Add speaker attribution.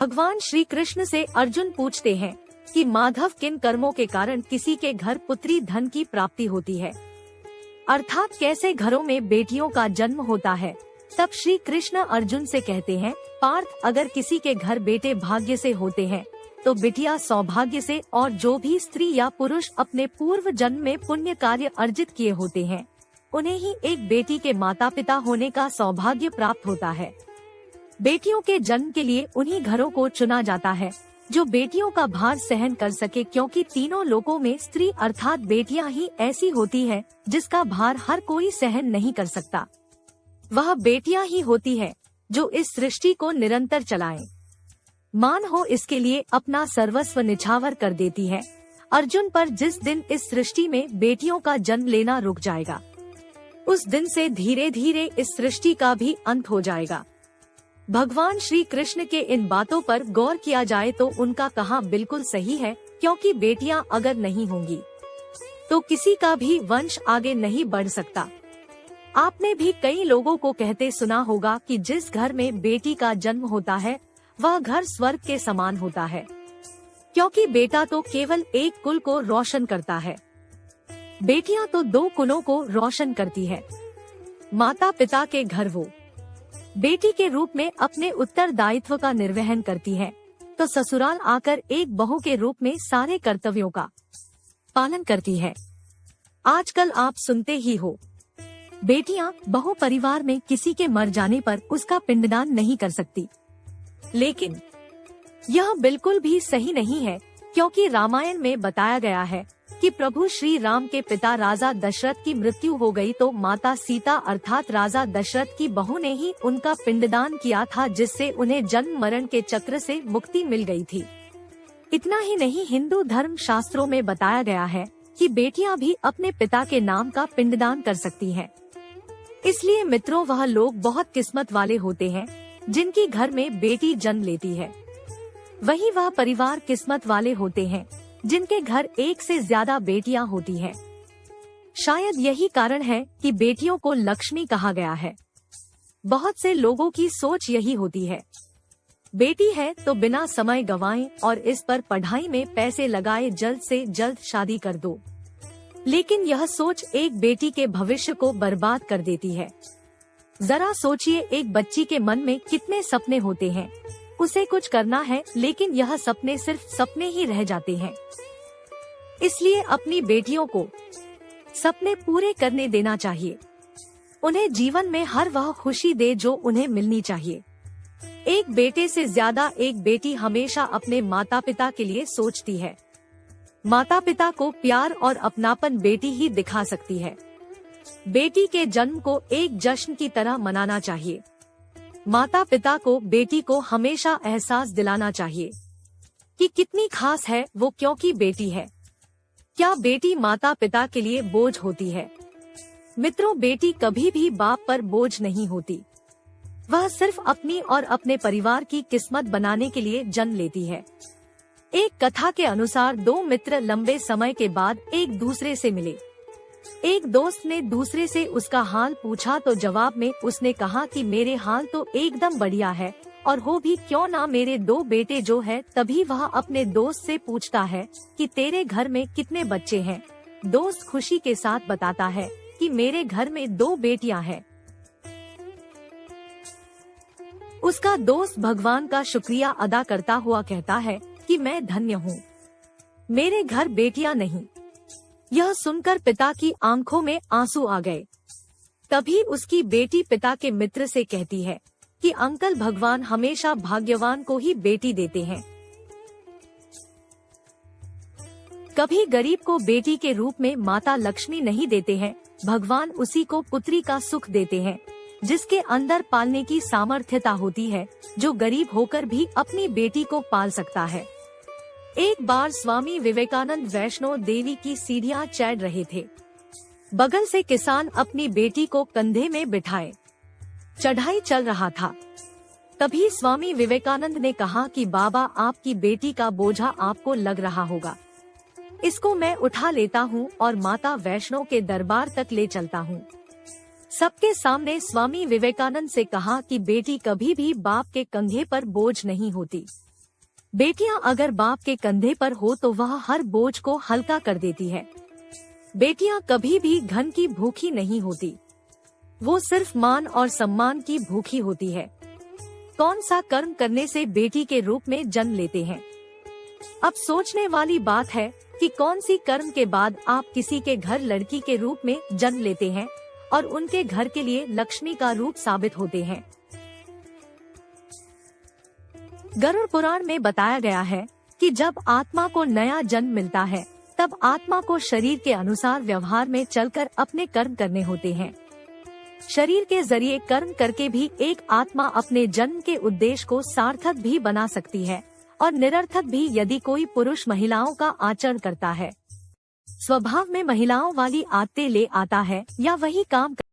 Speaker 1: भगवान श्री कृष्ण से अर्जुन पूछते हैं कि माधव किन कर्मों के कारण किसी के घर पुत्री धन की प्राप्ति होती है, अर्थात कैसे घरों में बेटियों का जन्म होता है। तब श्री कृष्ण अर्जुन से कहते हैं, पार्थ, अगर किसी के घर बेटे भाग्य से होते हैं तो बिटिया सौभाग्य से, और जो भी स्त्री या पुरुष अपने पूर्व जन्म में पुण्य कार्य अर्जित किए होते हैं उन्हें ही एक बेटी के माता पिता होने का सौभाग्य प्राप्त होता है। बेटियों के जन्म के लिए उन्हीं घरों को चुना जाता है जो बेटियों का भार सहन कर सके, क्योंकि तीनों लोकों में स्त्री अर्थात बेटियां ही ऐसी होती है जिसका भार हर कोई सहन नहीं कर सकता। वह बेटियां ही होती है जो इस सृष्टि को निरंतर चलाएं। मान हो इसके लिए अपना सर्वस्व निछावर कर देती है। अर्जुन पर जिस दिन इस सृष्टि में बेटियों का जन्म लेना रुक जाएगा, उस दिन से धीरे धीरे इस सृष्टि का भी अंत हो जाएगा। भगवान श्री कृष्ण के इन बातों पर गौर किया जाए तो उनका कहा बिल्कुल सही है, क्योंकि बेटियां अगर नहीं होंगी तो किसी का भी वंश आगे नहीं बढ़ सकता। आपने भी कई लोगों को कहते सुना होगा कि जिस घर में बेटी का जन्म होता है वह घर स्वर्ग के समान होता है, क्योंकि बेटा तो केवल एक कुल को रोशन करता है, बेटियां तो दो कुलों को रोशन करती है। माता पिता के घर वो बेटी के रूप में अपने उत्तरदायित्व का निर्वहन करती है, तो ससुराल आकर एक बहू के रूप में सारे कर्तव्यों का पालन करती है। आजकल आप सुनते ही हो, बेटियां बहु परिवार में किसी के मर जाने पर उसका पिंडदान नहीं कर सकती, लेकिन यह बिल्कुल भी सही नहीं है, क्योंकि रामायण में बताया गया है कि प्रभु श्री राम के पिता राजा दशरथ की मृत्यु हो गई तो माता सीता अर्थात राजा दशरथ की बहू ने ही उनका पिंडदान किया था, जिससे उन्हें जन्म मरण के चक्र से मुक्ति मिल गई थी। इतना ही नहीं, हिंदू धर्म शास्त्रों में बताया गया है कि बेटियां भी अपने पिता के नाम का पिंडदान कर सकती हैं। इसलिए मित्रों, वह लोग बहुत किस्मत वाले होते हैं जिनकी घर में बेटी जन्म लेती है। वही वह परिवार किस्मत वाले होते हैं जिनके घर एक से ज्यादा बेटियां होती हैं। शायद यही कारण है कि बेटियों को लक्ष्मी कहा गया है। बहुत से लोगों की सोच यही होती है, बेटी है तो बिना समय गंवाए और इस पर पढ़ाई में पैसे लगाए जल्द से जल्द शादी कर दो। लेकिन यह सोच एक बेटी के भविष्य को बर्बाद कर देती है। जरा सोचिए, एक बच्ची के मन में कितने सपने होते हैं, उसे कुछ करना है लेकिन यह सपने सिर्फ सपने ही रह जाते हैं। इसलिए अपनी बेटियों को सपने पूरे करने देना चाहिए। उन्हें जीवन में हर वह खुशी दे जो उन्हें मिलनी चाहिए। एक बेटे से ज्यादा एक बेटी हमेशा अपने माता पिता के लिए सोचती है। माता पिता को प्यार और अपनापन बेटी ही दिखा सकती है। बेटी के जन्म को एक जश्न की तरह मनाना चाहिए। माता पिता को बेटी को हमेशा एहसास दिलाना चाहिए कि कितनी खास है वो, क्योंकि बेटी है। क्या बेटी माता पिता के लिए बोझ होती है? मित्रों, बेटी कभी भी बाप पर बोझ नहीं होती। वह सिर्फ अपनी और अपने परिवार की किस्मत बनाने के लिए जन्म लेती है। एक कथा के अनुसार दो मित्र लंबे समय के बाद एक दूसरे से मिले। एक दोस्त ने दूसरे से उसका हाल पूछा तो जवाब में उसने कहा कि मेरे हाल तो एकदम बढ़िया है, और हो भी क्यों ना मेरे दो बेटे जो है। तभी वह अपने दोस्त से पूछता है कि तेरे घर में कितने बच्चे हैं। दोस्त खुशी के साथ बताता है कि मेरे घर में दो बेटियां हैं। उसका दोस्त भगवान का शुक्रिया अदा करता हुआ कहता है कि मैं धन्य हूँ, मेरे घर बेटियां नहीं। यह सुनकर पिता की आंखों में आंसू आ गए। तभी उसकी बेटी पिता के मित्र से कहती है कि अंकल, भगवान हमेशा भाग्यवान को ही बेटी देते हैं। कभी गरीब को बेटी के रूप में माता लक्ष्मी नहीं देते हैं। भगवान उसी को पुत्री का सुख देते हैं जिसके अंदर पालने की सामर्थ्यता होती है, जो गरीब होकर भी अपनी बेटी को पाल सकता है। एक बार स्वामी विवेकानंद वैष्णो देवी की सीढ़ियां चढ़ रहे थे। बगल से किसान अपनी बेटी को कंधे में बिठाए चढ़ाई चल रहा था। तभी स्वामी विवेकानंद ने कहा कि बाबा, आपकी बेटी का बोझा आपको लग रहा होगा, इसको मैं उठा लेता हूँ और माता वैष्णो के दरबार तक ले चलता हूँ। सबके सामने स्वामी विवेकानंद से कहा कि बेटी कभी भी बाप के कंधे पर बोझ नहीं होती। बेटियां अगर बाप के कंधे पर हो तो वह हर बोझ को हल्का कर देती है। बेटियां कभी भी धन की भूखी नहीं होती, वो सिर्फ मान और सम्मान की भूखी होती है। कौन सा कर्म करने से बेटी के रूप में जन्म लेते हैं? अब सोचने वाली बात है कि कौन सी कर्म के बाद आप किसी के घर लड़की के रूप में जन्म लेते हैं और उनके घर के लिए लक्ष्मी का रूप साबित होते हैं। गरुड़ पुराण में बताया गया है कि जब आत्मा को नया जन्म मिलता है तब आत्मा को शरीर के अनुसार व्यवहार में चलकर अपने कर्म करने होते हैं। शरीर के जरिए कर्म करके भी एक आत्मा अपने जन्म के उद्देश्य को सार्थक भी बना सकती है और निरर्थक भी, यदि कोई पुरुष महिलाओं का आचरण करता है, स्वभाव में महिलाओं वाली आदतें ले आता है या वही काम